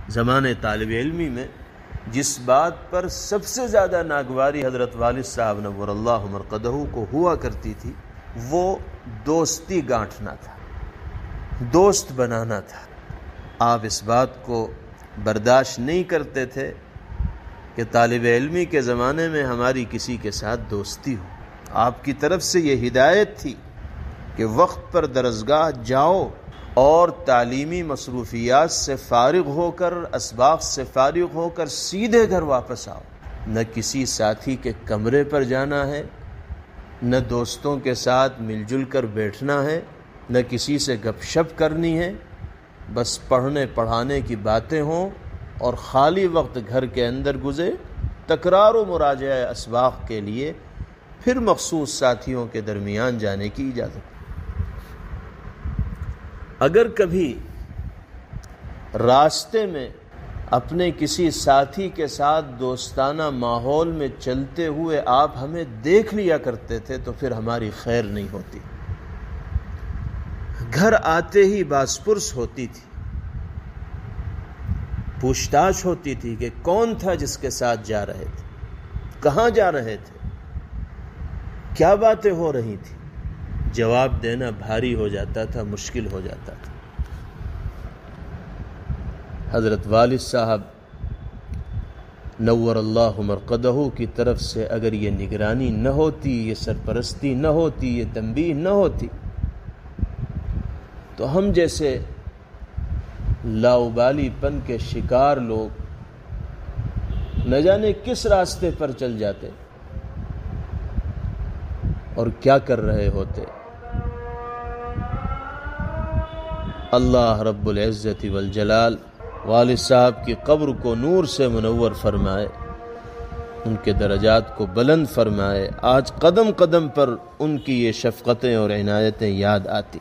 زمانے طالب علمی میں جس بات پر سب سے زیادہ ناگواری حضرت والد صاحب نور اللہ مرقدہ کو ہوا کرتی تھی وہ دوستی گانٹھنا تھا، دوست بنانا تھا۔ آپ اس بات کو برداشت نہیں کرتے تھے کہ طالب علمی کے زمانے میں ہماری کسی کے ساتھ دوستی ہو۔ آپ کی طرف سے یہ ہدایت تھی کہ وقت پر درسگاہ جاؤ اور تعلیمی مصروفیات سے فارغ ہو کر، اسباق سے فارغ ہو کر سیدھے گھر واپس آؤ۔ نہ کسی ساتھی کے کمرے پر جانا ہے، نہ دوستوں کے ساتھ مل جل کر بیٹھنا ہے، نہ کسی سے گپ شپ کرنی ہے، بس پڑھنے پڑھانے کی باتیں ہوں اور خالی وقت گھر کے اندر گزرے، تکرار و مراجعہ اسباق کے لیے پھر مخصوص ساتھیوں کے درمیان جانے کی اجازت۔ اگر کبھی راستے میں اپنے کسی ساتھی کے ساتھ دوستانہ ماحول میں چلتے ہوئے آپ ہمیں دیکھ لیا کرتے تھے تو پھر ہماری خیر نہیں ہوتی۔ گھر آتے ہی بازپرس ہوتی تھی، پوچھ تاچھ ہوتی تھی کہ کون تھا جس کے ساتھ جا رہے تھے، کہاں جا رہے تھے، کیا باتیں ہو رہی تھی۔ جواب دینا بھاری ہو جاتا تھا، مشکل ہو جاتا تھا۔ حضرت والد صاحب نور اللہ مرقدہ کی طرف سے اگر یہ نگرانی نہ ہوتی، یہ سرپرستی نہ ہوتی، یہ تنبیہ نہ ہوتی تو ہم جیسے لاؤبالی پن کے شکار لوگ نہ جانے کس راستے پر چل جاتے اور کیا کر رہے ہوتے۔ اللہ رب العزت والجلال والد صاحب کی قبر کو نور سے منور فرمائے، ان کے درجات کو بلند فرمائے۔ آج قدم قدم پر ان کی یہ شفقتیں اور عنایتیں یاد آتی۔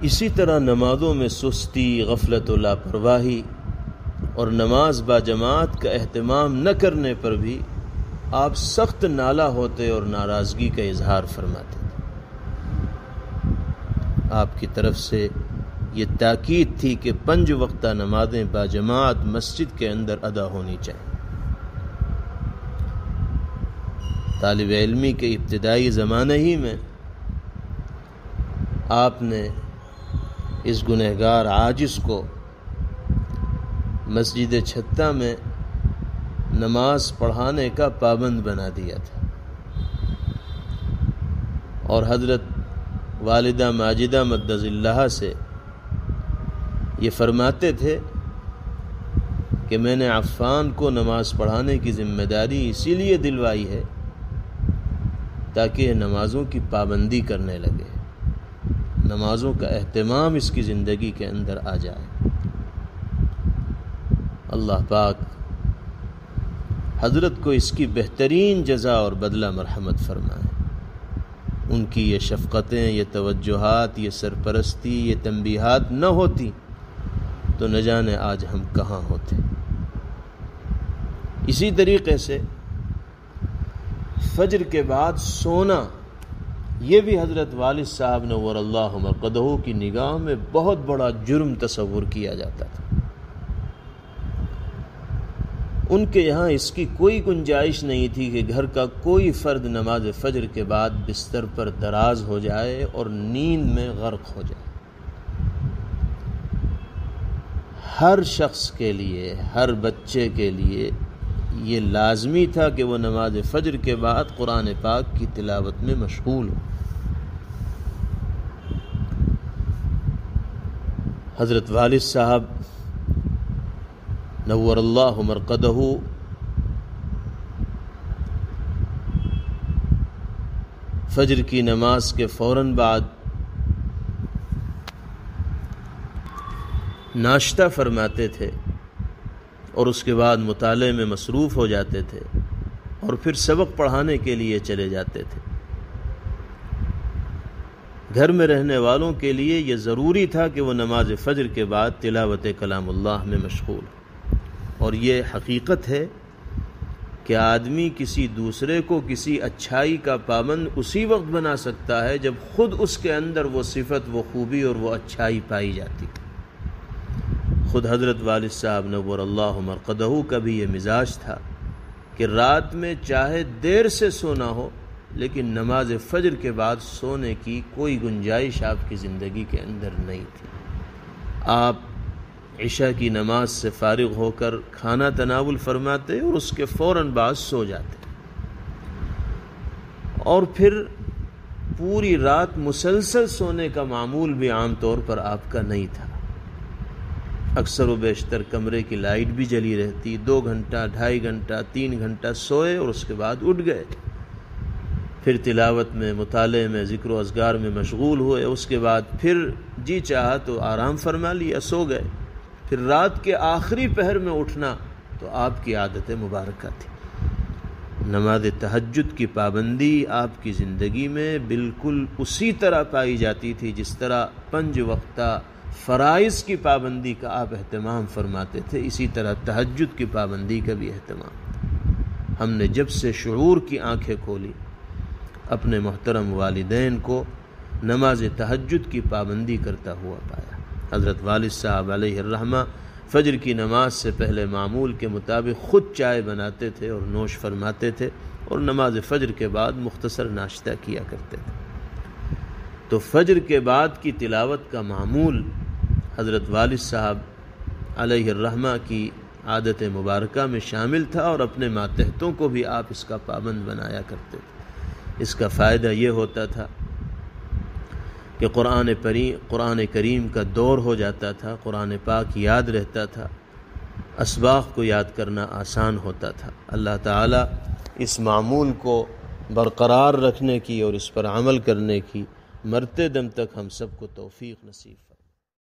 اسی طرح نمازوں میں سستی، غفلت و لاپرواہی اور نماز با جماعت کا اہتمام نہ کرنے پر بھی آپ سخت نالا ہوتے اور ناراضگی کا اظہار فرماتے تھے۔ آپ کی طرف سے یہ تاکید تھی کہ 5 وقتہ نمازیں با جماعت مسجد کے اندر ادا ہونی چاہیے۔ طالب علمی کے ابتدائی زمانے ہی میں آپ نے اس گنہگار عاجز کو مسجد چھتہ میں نماز پڑھانے کا پابند بنا دیا تھا، اور حضرت والدہ ماجدہ مدظ اللہ سے یہ فرماتے تھے کہ میں نے عفان کو نماز پڑھانے کی ذمہ داری اسی لیے دلوائی ہے تاکہ یہ نمازوں کی پابندی کرنے لگے، نمازوں کا اہتمام اس کی زندگی کے اندر آ جائے۔ اللہ پاک حضرت کو اس کی بہترین جزا اور بدلہ مرحمت فرمائے۔ ان کی یہ شفقتیں، یہ توجہات، یہ سرپرستی، یہ تنبیہات نہ ہوتی تو نہ جانے آج ہم کہاں ہوتے۔ اسی طریقے سے فجر کے بعد سونا، یہ بھی حضرت والد صاحب نور اللہ مرقدہ کی نگاہ میں بہت بڑا جرم تصور کیا جاتا تھا۔ ان کے یہاں اس کی کوئی گنجائش نہیں تھی کہ گھر کا کوئی فرد نماز فجر کے بعد بستر پر دراز ہو جائے اور نیند میں غرق ہو جائے۔ ہر شخص کے لیے، ہر بچے کے لیے یہ لازمی تھا کہ وہ نماز فجر کے بعد قرآن پاک کی تلاوت میں مشغول ہو۔ حضرت والد صاحب نور اللہ مرقدہ فجر کی نماز کے فوراً بعد ناشتہ فرماتے تھے اور اس کے بعد مطالعے میں مصروف ہو جاتے تھے اور پھر سبق پڑھانے کے لیے چلے جاتے تھے۔ گھر میں رہنے والوں کے لیے یہ ضروری تھا کہ وہ نماز فجر کے بعد تلاوت کلام اللہ میں مشغول ہوں، اور یہ حقیقت ہے کہ آدمی کسی دوسرے کو کسی اچھائی کا پابند اسی وقت بنا سکتا ہے جب خود اس کے اندر وہ صفت، وہ خوبی اور وہ اچھائی پائی جاتی۔ خود حضرت والد صاحب نور اللہ مرقدہ کا بھی یہ مزاج تھا کہ رات میں چاہے دیر سے سونا ہو لیکن نماز فجر کے بعد سونے کی کوئی گنجائش آپ کی زندگی کے اندر نہیں تھی۔ آپ عشاء کی نماز سے فارغ ہو کر کھانا تناول فرماتے اور اس کے فوراً بعد سو جاتے، اور پھر پوری رات مسلسل سونے کا معمول بھی عام طور پر آپ کا نہیں تھا۔ اکثر و بیشتر کمرے کی لائٹ بھی جلی رہتی، 2 گھنٹہ 2.5 گھنٹہ 3 گھنٹہ سوئے اور اس کے بعد اٹھ گئے، پھر تلاوت میں، مطالعے میں، ذکر و اذکار میں مشغول ہوئے، اس کے بعد پھر جی چاہا تو آرام فرما لیا، سو گئے۔ پھر رات کے آخری پہر میں اٹھنا تو آپ کی عادت مبارکہ تھی۔ نماز تہجد کی پابندی آپ کی زندگی میں بالکل اسی طرح پائی جاتی تھی جس طرح 5 وقتہ فرائض کی پابندی کا آپ اہتمام فرماتے تھے، اسی طرح تہجد کی پابندی کا بھی اہتمام۔ ہم نے جب سے شعور کی آنکھیں کھولی اپنے محترم والدین کو نماز تہجد کی پابندی کرتا ہوا پایا۔ حضرت والد صاحب علیہ الرحمہ فجر کی نماز سے پہلے معمول کے مطابق خود چائے بناتے تھے اور نوش فرماتے تھے، اور نماز فجر کے بعد مختصر ناشتہ کیا کرتے تھے۔ تو فجر کے بعد کی تلاوت کا معمول حضرت والد صاحب علیہ الرحمہ کی عادت مبارکہ میں شامل تھا، اور اپنے ماتحتوں کو بھی آپ اس کا پابند بنایا کرتے تھے۔ اس کا فائدہ یہ ہوتا تھا کہ قرآن کریم کا دور ہو جاتا تھا، قرآن پاک یاد رہتا تھا، اسباق کو یاد کرنا آسان ہوتا تھا۔ اللہ تعالیٰ اس معمول کو برقرار رکھنے کی اور اس پر عمل کرنے کی مرتے دم تک ہم سب کو توفیق نصیب فرمائے۔